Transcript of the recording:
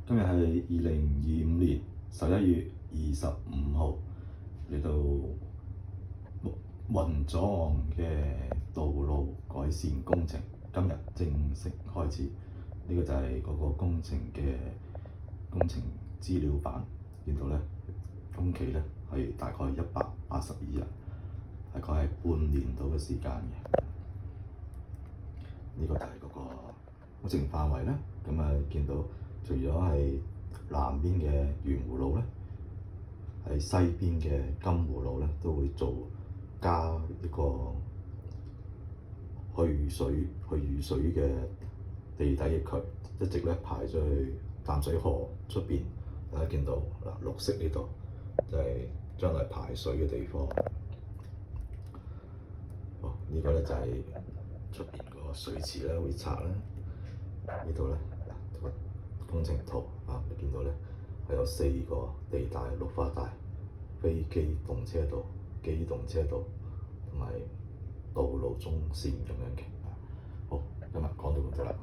今日係2025年11月25號，嚟到雲左岸嘅道路改善工程今日正式開始。呢個就係嗰個工程嘅工程資料版，見到咧工期咧係大概182日，大概係半年度嘅時間嘅。呢個就係嗰個工程範圍咧。咁啊，見到除咗係南邊嘅圓湖路咧，喺西邊嘅金湖路咧都會做加一個去雨水嘅地底嘅渠，一直咧排咗去淡水河出邊。大家見到嗱，綠色呢度就係將來排水嘅地方。呢個咧就係出邊個水池咧會拆啦。呢度咧個工程圖啊，你見到咧係有4個地帶綠化帶、非機動車道、機動車道同埋道路中線咁樣嘅。好，今日講到呢度啦。